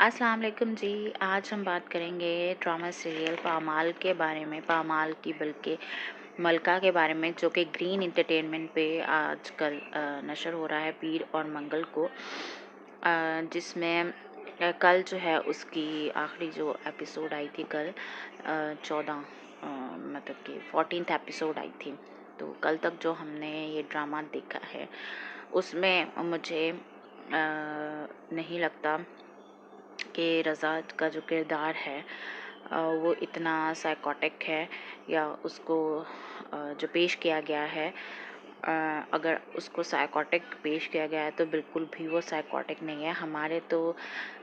अस्सलाम वालेकुम जी। आज हम बात करेंगे ड्रामा सीरियल पामाल के बारे में, पामाल की बल्कि मलका के बारे में, जो कि ग्रीन एंटरटेनमेंट पे आजकल नशर हो रहा है पीर और मंगल को, जिसमें कल जो है उसकी आखिरी जो एपिसोड आई थी कल 14 मतलब कि 14th एपिसोड आई थी। तो कल तक जो हमने ये ड्रामा देखा है उसमें मुझे नहीं लगता कि रज़ा का जो किरदार है वो इतना साइकोटिक है, या उसको जो पेश किया गया है, अगर उसको साइकोटिक पेश किया गया है तो बिल्कुल भी वो साइकोटिक नहीं है। हमारे तो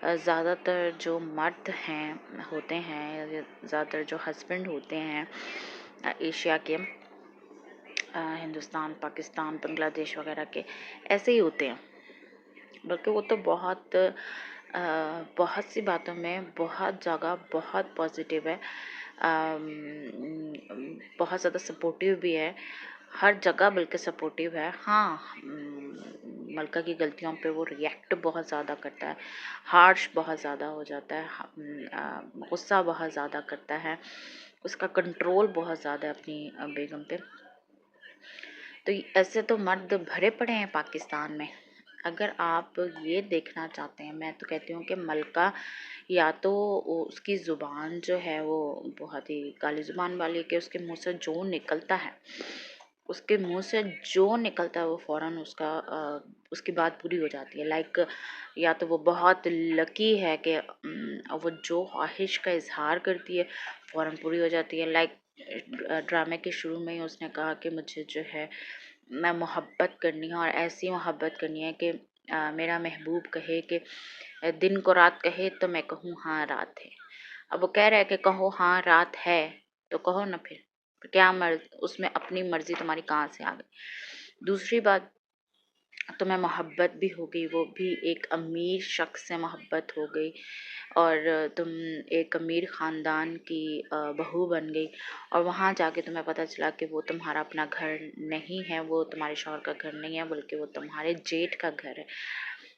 ज़्यादातर जो मर्द हैं होते हैं, ज़्यादातर जो हस्बैंड होते हैं एशिया के, हिंदुस्तान, पाकिस्तान, बांग्लादेश वगैरह के, ऐसे ही होते हैं। बल्कि वो तो बहुत सी बातों में बहुत जगह बहुत पॉजिटिव है, बहुत ज़्यादा सपोर्टिव भी है, हर जगह बल्कि सपोर्टिव है। हाँ, मलका की गलतियों पे वो रिएक्ट बहुत ज़्यादा करता है, हार्श बहुत ज़्यादा हो जाता है, गुस्सा बहुत ज़्यादा करता है, उसका कंट्रोल बहुत ज़्यादा है अपनी बेगम पे। तो ऐसे तो मर्द भरे पड़े हैं पाकिस्तान में। अगर आप ये देखना चाहते हैं, मैं तो कहती हूँ कि मलका या तो उसकी ज़ुबान जो है वो बहुत ही काली ज़ुबान वाली है, कि उसके मुंह से जो निकलता है, उसके मुंह से जो निकलता है वो फ़ौरन उसकी बात पूरी हो जाती है। लाइक, या तो वो बहुत लकी है कि वो जो ख्वाहिश का इजहार करती है फ़ौरन पूरी हो जाती है। लाइक, ड्रामे के शुरू में ही उसने कहा कि मुझे जो है मैं मोहब्बत करनी है, और ऐसी मोहब्बत करनी है कि मेरा महबूब कहे कि दिन को रात कहे तो मैं कहूँ हाँ रात है। अब वो कह रहा है कि कहो हाँ रात है, तो कहो ना फिर क्या उसमें अपनी मर्जी तुम्हारी कहाँ से आ गई। दूसरी बात, तुम्हें मोहब्बत भी हो गई, वो भी एक अमीर शख्स से मोहब्बत हो गई, और तुम एक अमीर ख़ानदान की बहू बन गई, और वहाँ जाके तुम्हें पता चला कि वो तुम्हारा अपना घर नहीं है, वो तुम्हारे शौहर का घर नहीं है, बल्कि वो तुम्हारे जेठ का घर है।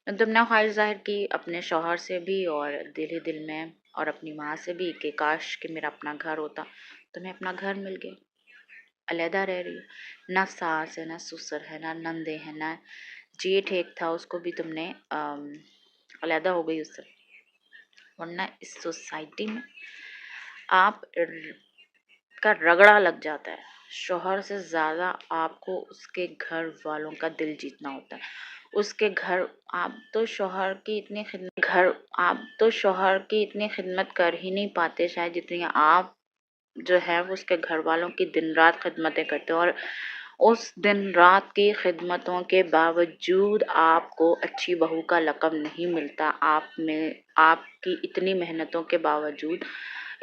तो तुमने ख्वाहिश जाहिर की अपने शौहर से भी, और दिल ही दिल में, और अपनी माँ से भी, कि काश कि मेरा अपना घर होता। तुम्हें अपना घर मिल गया, अलहदा रह रही हो, ना सास है, ना ससुर है, ना नंदे हैं, ना जेठ एक था उसको भी तुमने अलहदा हो गई उससे। वरना इस सोसाइटी में आप का रगड़ा लग जाता है। शौहर से ज़्यादा आपको उसके घर वालों का दिल जीतना होता है। उसके घर आप तो शौहर की इतनी खिदमत कर ही नहीं पाते शायद, जितनी आप जो है वो उसके घर वालों की दिन रात खिदमतें करते हो। और उस दिन रात की खिदमतों के बावजूद आपको अच्छी बहू का लक़ब नहीं मिलता। आप में आपकी इतनी मेहनतों के बावजूद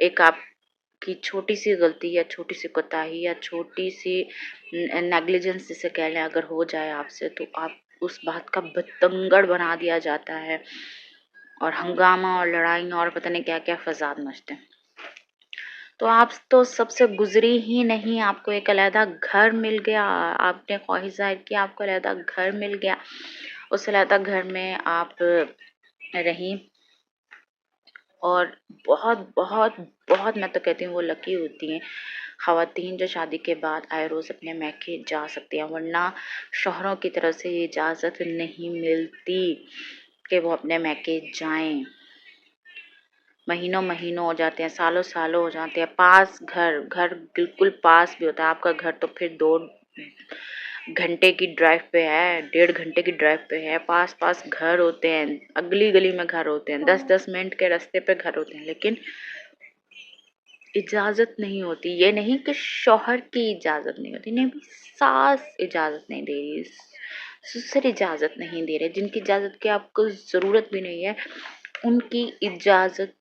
एक आपकी छोटी सी गलती, या छोटी सी कोताही, या छोटी सी नेग्लिजेंस जिसे कह लें, अगर हो जाए आपसे, तो आप उस बात का बतंगड़ बना दिया जाता है, और हंगामा और लड़ाइयाँ और पता नहीं क्या क्या फसाद मचते हैं। तो आप तो सबसे गुजरी ही नहीं, आपको एक अलहदा घर मिल गया, आपने ख्वाहिश जाहिर की, आपको अलहदा घर मिल गया, उस अलहदा घर में आप रहीं, और बहुत बहुत बहुत, मैं तो कहती हूँ वो लकी होती हैं ख़वातीन जो शादी के बाद आए रोज़ अपने मैके जा सकती हैं, वरना शौहरों की तरफ से ये इजाज़त नहीं मिलती कि वो अपने मैके जाएं। महीनों महीनों हो जाते हैं, सालों सालों हो जाते हैं। घर बिल्कुल पास भी होता है आपका घर, तो फिर 2 घंटे की ड्राइव पे है, 1.5 घंटे की ड्राइव पे है। पास पास घर होते हैं, अगली गली में घर होते हैं, 10-10 मिनट के रास्ते पे घर होते हैं, लेकिन इजाज़त नहीं होती। ये नहीं कि शौहर की इजाज़त नहीं होती, नहीं, सास इजाज़त नहीं दे रही, ससुर इजाज़त नहीं दे रहे, जिनकी इजाज़त की आपको ज़रूरत भी नहीं है, उनकी इजाज़त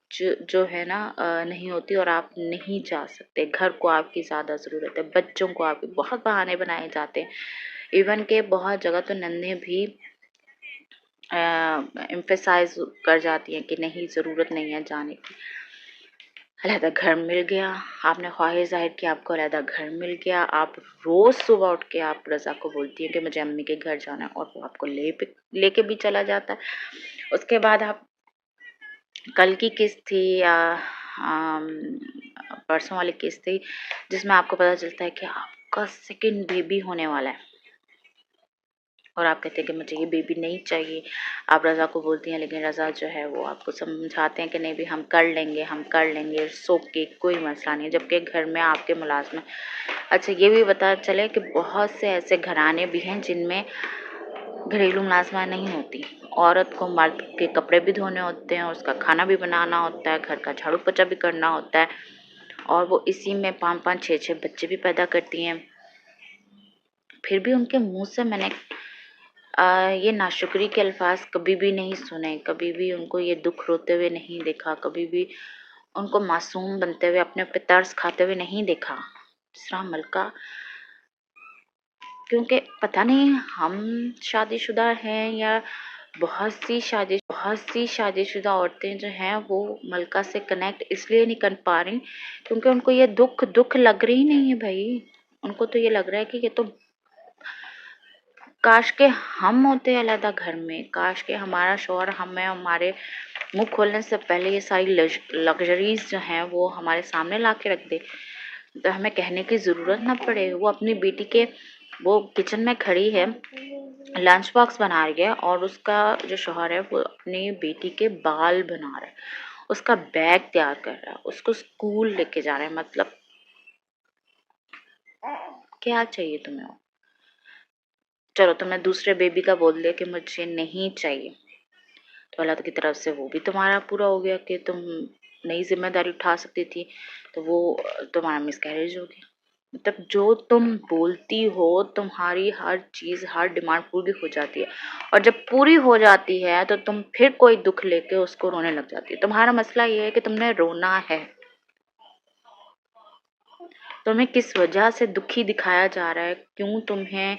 जो है ना नहीं होती, और आप नहीं जा सकते। घर को आपकी ज़्यादा ज़रूरत है, बच्चों को आपके बहुत बहाने बनाए जाते हैं। इवन के बहुत जगह तो नन्हें भी एम्फेसाइज कर जाती हैं कि नहीं, ज़रूरत नहीं है जाने की। अलहदा घर मिल गया, आपने ख्वाहिश जाहिर की, आपको अलहदा घर मिल गया। आप रोज़ सुबह उठ के आप रज़ा को बोलती हैं कि मुझे अम्मी के घर जाना है, और वो आपको लेके भी चला जाता है। उसके बाद आप कल की किस्त थी या परसों वाली किस्त थी, जिसमें आपको पता चलता है कि आपका सेकंड बेबी होने वाला है और आप कहते हैं कि मुझे ये बेबी नहीं चाहिए। आप रज़ा को बोलती हैं, लेकिन रज़ा जो है वो आपको समझाते हैं कि नहीं भी हम कर लेंगे, सो के कोई मसला नहीं, जबकि घर में आपके मुलाजम। अच्छा, ये भी पता चले कि बहुत से ऐसे घराने भी हैं जिनमें घरेलू मुलाजमा नहीं होती। औरत को मर्द के कपड़े भी धोने होते हैं, उसका खाना भी बनाना होता है, घर का झाड़ू पोछा भी करना होता है, और वो इसी में 5-5 6-6 बच्चे भी पैदा करती हैं। फिर भी उनके मुंह से मैंने ये नाशुक्री के अल्फाज कभी भी नहीं सुने, कभी भी उनको ये दुख रोते हुए नहीं देखा, कभी भी उनको मासूम बनते हुए, अपने पे तरस खाते हुए नहीं देखा। दूसरा मलका, क्योंकि पता नहीं हम शादीशुदा हैं या बहुत सी शादीशुदा औरतें जो हैं वो मलका से कनेक्ट इसलिए नहीं कर पा रही क्योंकि उनको ये दुख लग रही नहीं है भाई। उनको तो ये लग रहा है कि ये तो काश के हम होते अलग घर में, काश के हमारा शौहर हमें हमारे मुंह खोलने से पहले ये सारी लग्जरीज जो हैं वो हमारे सामने ला के रख दे, तो हमें कहने की ज़रूरत ना पड़े। वो अपनी बेटी के, वो किचन में खड़ी है, लंच बॉक्स बना रही है और उसका जो शौहर है वो अपनी बेटी के बाल बना रहा है, उसका बैग तैयार कर रहा है, उसको स्कूल लेके जा रहा है। मतलब क्या चाहिए तुम्हें? चलो तुमने दूसरे बेबी का बोल दिया कि मुझे नहीं चाहिए, तो अल्लाह की तरफ से वो भी तुम्हारा पूरा हो गया कि तुम नई जिम्मेदारी उठा सकती थी, तो वो तुम्हारा मिसकैरेज हो गया। मतलब जो तुम बोलती हो तुम्हारी हर चीज़, हर डिमांड पूरी हो जाती है, और जब पूरी हो जाती है तो तुम फिर कोई दुख लेके उसको रोने लग जाती है। तुम्हारा मसला ये है कि तुमने रोना है, तुम्हें किस वजह से दुखी दिखाया जा रहा है, क्यों तुम्हें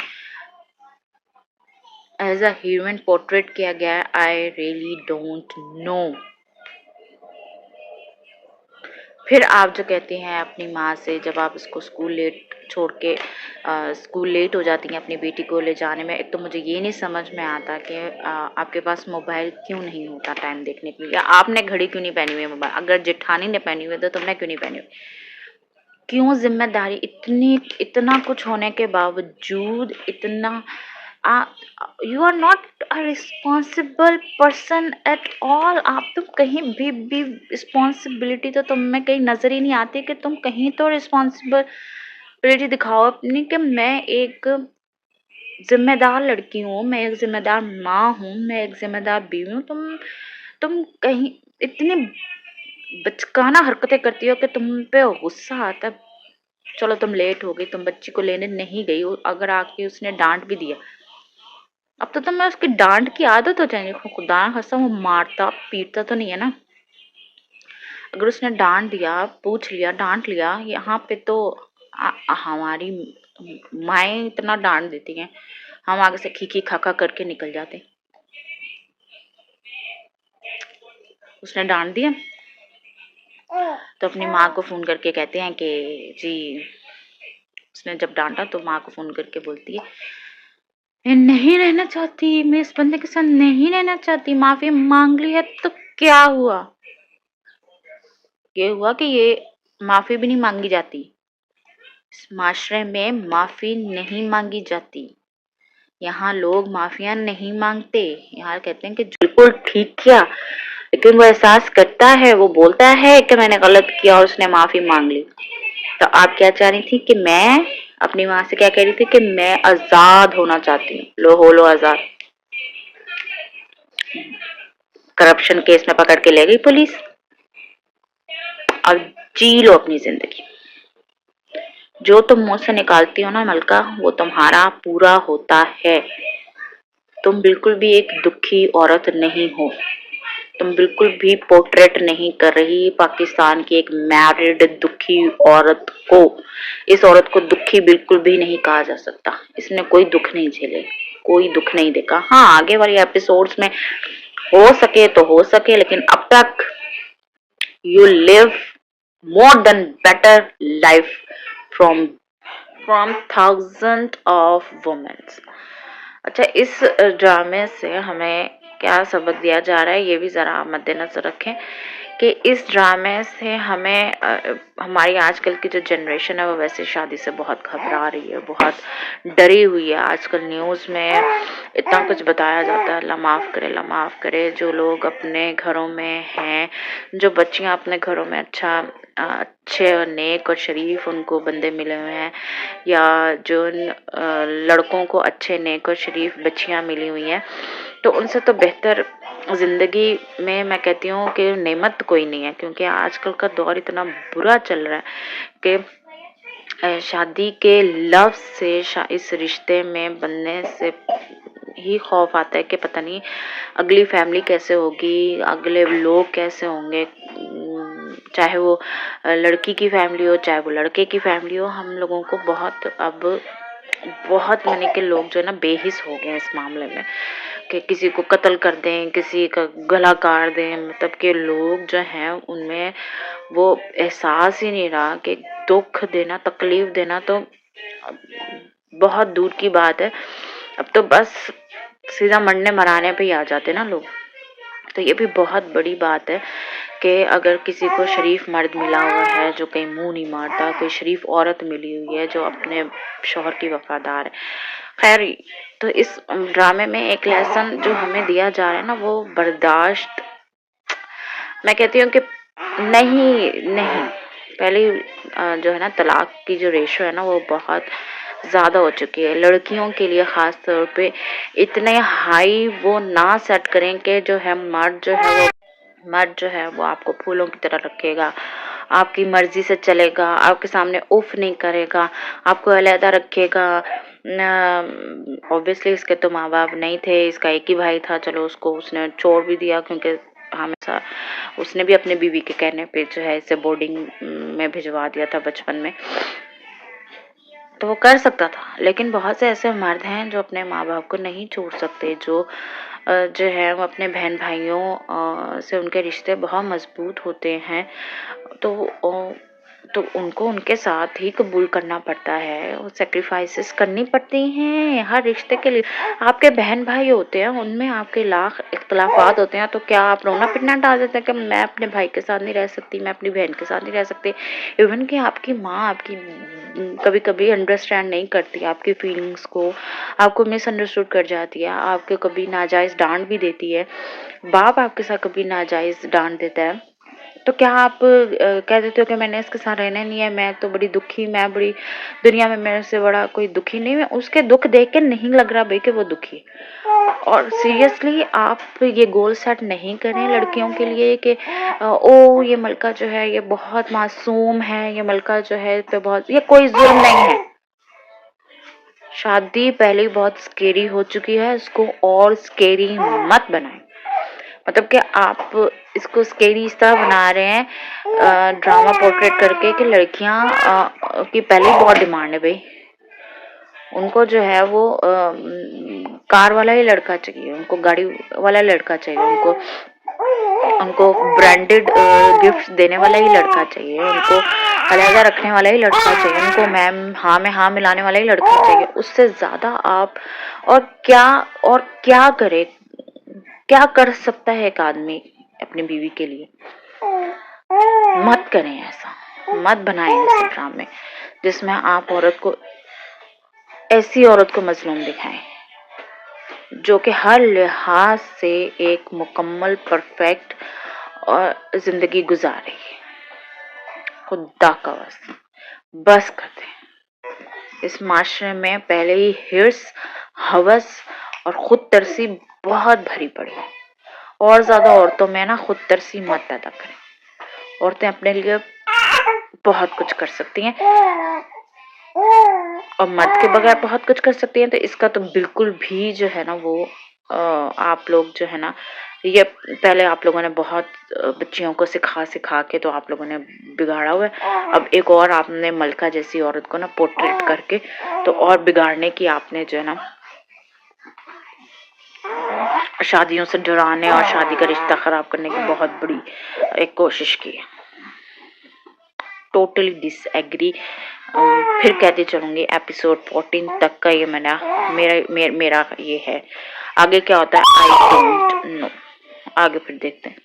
एज अ हीरोइन पोर्ट्रेट किया गया है, आई रियली डोंट नो। फिर आप जो कहती हैं अपनी माँ से, जब आप उसको स्कूल लेट छोड़ के स्कूल लेट हो जाती हैं अपनी बेटी को ले जाने में, एक तो मुझे ये नहीं समझ में आता कि आपके पास मोबाइल क्यों नहीं होता टाइम देखने के लिए, या आपने घड़ी क्यों नहीं पहनी हुई है मोबाइल, अगर जेठानी ने पहनी हुई है तो तुमने क्यों नहीं पहनी हुई? क्यों जिम्मेदारी इतना कुछ होने के बावजूद इतना you are not a responsible person at all. आप तुम कहीं भी रिस्पॉन्सिबिलिटी तो तुम में कहीं नजर ही नहीं आती कि तुम कहीं तो रिस्पॉन्सिबिलिटी दिखाओ अपनी, कि मैं एक जिम्मेदार लड़की हूँ, मैं एक जिम्मेदार माँ हूँ, मैं एक जिम्मेदार बीवी हूँ। तुम कहीं इतनी बचकाना हरकतें करती हो कि तुम पे गुस्सा आता है। चलो तुम लेट हो गई, तुम बच्ची को लेने नहीं गई, अगर आके उसने डांट भी दिया, अब तो तुम्हें उसकी डांट की आदत हो जाएगी। खुदा हंसा, वो मारता पीटता तो नहीं है ना? अगर उसने डांट दिया, पूछ लिया, डांट लिया, यहाँ पे तो हमारी माएँ इतना डांट देती हैं, हम आगे से खी खाका करके निकल जाते। उसने डांट दिया तो अपनी माँ को फोन करके कहते हैं कि जी, उसने जब डांटा तो माँ को फोन करके बोलती है मैं नहीं रहना चाहती, मैं इस बंदे के साथ नहीं रहना चाहती, माफी मांग ली है तो क्या हुआ? ये हुआ कि ये माफी भी नहीं मांगी जाती, इस माशरे में माफी नहीं मांगी जाती, यहाँ लोग माफिया नहीं मांगते। यहाँ कहते हैं कि बिल्कुल ठीक किया, लेकिन वो एहसास करता है, वो बोलता है कि मैंने गलत किया और उसने माफी मांग ली। तो आप क्या चाह रही थी कि मैं अपनी माँ से क्या कह रही थी कि मैं आजाद होना चाहती हूँ? लो आजाद। करप्शन केस में पकड़ के ले गई पुलिस, अब जी लो अपनी जिंदगी। जो तुम मुंह से निकालती हो ना मलका, वो तुम्हारा पूरा होता है। तुम बिल्कुल भी एक दुखी औरत नहीं हो, तुम बिल्कुल भी पोर्ट्रेट नहीं कर रही पाकिस्तान की एक मैरिड दुखी औरत को। इस औरत को दुखी बिल्कुल भी नहीं कहा जा सकता, इसने कोई दुख नहीं झेले, कोई दुख नहीं देखा। हाँ, आगे वाले एपिसोड्स में हो सके तो हो सके, लेकिन अब तक you live more than better life from thousand of womens. अच्छा, इस ड्रामे से हमें क्या सबक दिया जा रहा है ये भी ज़रा आप मद्देनज़र रखें कि इस ड्रामे से हमें हमारी आजकल की जो जनरेशन है वो वैसे शादी से बहुत घबरा रही है, बहुत डरी हुई है। आजकल न्यूज़ में इतना कुछ बताया जाता है, अल्लाह माफ़ करे जो लोग अपने घरों में हैं, जो बच्चियां अपने घरों में अच्छे और नेक और शरीफ उनको बंदे मिले हुए हैं, या जो लड़कों को अच्छे नेक और शरीफ बच्चियां मिली हुई हैं, तो उनसे तो बेहतर ज़िंदगी में मैं कहती हूँ कि नेमत कोई नहीं है। क्योंकि आजकल का दौर इतना बुरा चल रहा है कि शादी के लफ्ज़ से इस रिश्ते में बनने से ही खौफ आता है कि पता नहीं अगली फैमिली कैसे होगी, अगले लोग कैसे होंगे, चाहे वो लड़की की फैमिली हो चाहे वो लड़के की फैमिली हो। हम लोगों को बहुत मैंने के लोग जो है ना बेहिस हो गए हैं इस मामले में कि किसी को कत्ल कर दें, किसी का गला काट दें। मतलब कि लोग जो हैं उनमें वो एहसास ही नहीं रहा कि दुख देना, तकलीफ देना तो बहुत दूर की बात है। अब तो बस सीधा मरने मराने पे ही आ जाते ना लोग। तो ये भी बहुत बड़ी बात है कि अगर किसी को शरीफ मर्द मिला हुआ है जो कहीं मुंह नहीं मारता, कोई शरीफ औरत मिली हुई है जो अपने शौहर की वफादार है। खैर, तो इस ड्रामे में एक लेसन जो हमें दिया जा रहा है ना, वो बर्दाश्त, मैं कहती हूँ कि नहीं पहले जो है ना तलाक की जो रेशो है ना वो बहुत ज़्यादा हो चुकी है। लड़कियों के लिए ख़ास तौर पे इतने हाई वो ना सेट करें कि जो है मर्द जो है वो आपको फूलों की तरह रखेगा, आपकी मर्जी से चलेगा, आपके सामने उफ नहीं करेगा, आपको अलहदा रखेगा। ऑब्वियसली इसके तो माँ बाप नहीं थे, इसका एक ही भाई था, चलो उसको उसने छोड़ भी दिया क्योंकि हमेशा उसने भी अपने बीवी के कहने पे जो है इसे बोर्डिंग में भिजवा दिया था बचपन में, तो वो कर सकता था। लेकिन बहुत से ऐसे मर्द हैं जो अपने माँ बाप को नहीं छोड़ सकते, जो है वो अपने बहन भाइयों से उनके रिश्ते बहुत मजबूत होते हैं, तो उनको उनके साथ ही कबूल करना पड़ता है, वो सेक्रीफाइसेस करनी पड़ती हैं हर रिश्ते के लिए। आपके बहन भाई होते हैं, उनमें आपके लाख इख्तलाफात होते हैं, तो क्या आप रोना पिटना डाल देते हैं कि मैं अपने भाई के साथ नहीं रह सकती, मैं अपनी बहन के साथ नहीं रह सकती। इवन कि आपकी माँ आपकी कभी कभी अंडरस्टैंड नहीं करती आपकी फीलिंग्स को, आपको मिसअंडरस्टूड कर जाती है, आपको कभी नाजायज़ डांट भी देती है, बाप आपके साथ कभी नाजायज़ डांट देता है, तो क्या आप कह देते हो कि मैंने इसके साथ रहना नहीं है, मैं तो बड़ी दुखी, मैं बड़ी दुनिया में मेरे से बड़ा कोई दुखी नहीं है। उसके दुख देख के नहीं लग रहा भाई कि वो दुखी। और सीरियसली आप ये गोल सेट नहीं करें लड़कियों के लिए कि ओ ये मलका जो है ये बहुत मासूम है, ये मलका जो है पे बहुत, ये कोई जुर्म नहीं है। शादी पहले ही बहुत स्केरी हो चुकी है, इसको और स्केरी मत बनाएं। मतलब कि आप इसको स्केरी इस तरह बना रहे हैं ड्रामा पोर्ट्रेट करके कि लड़कियां की पहले ही बहुत डिमांड है भाई, उनको जो है वो कार वाला ही लड़का चाहिए, उनको गाड़ी वाला लड़का चाहिए, उनको ब्रांडेड गिफ्ट्स देने वाला ही लड़का चाहिए, उनको अलहदा रखने वाला ही लड़का चाहिए, उनको मैम हाँ में हाँ मिलाने वाला ही लड़का चाहिए। उससे ज़्यादा आप और क्या करे, क्या कर सकता है एक आदमी अपनी बीवी के लिए? मत करें ऐसा, मत बनाएं ऐसे ड्रामे जिसमें आप ऐसी औरत को मजलूम दिखाएं जो कि हर लिहाज से एक मुकम्मल परफेक्ट और जिंदगी गुजार रही है। खुदा का वास्ता बस कर दें। इस माशरे में पहले ही हिर्स, हवस और खुद तरसी बहुत भरी पड़ी है। और ज्यादा औरतों में ना खुद तरसी मत पैदा करें। औरतें अपने लिए बहुत कुछ कर सकती हैं और मर्द के बगैर बहुत कुछ कर सकती हैं, तो इसका तो बिल्कुल भी जो है ना वो आप लोग जो है ना, ये पहले आप लोगों ने बहुत बच्चियों को सिखा के तो आप लोगों ने बिगाड़ा हुआ है। अब एक और आपने मलका जैसी औरत को ना पोर्ट्रेट करके तो और बिगाड़ने की आपने जो है ना शादियों से डराने और शादी का रिश्ता खराब करने की बहुत बड़ी एक कोशिश की है। Totally disagree. फिर कहते चलूंगी एपिसोड 14 तक का ये मेरा ये है। आगे क्या होता है आई डोंट नो, आगे फिर देखते हैं।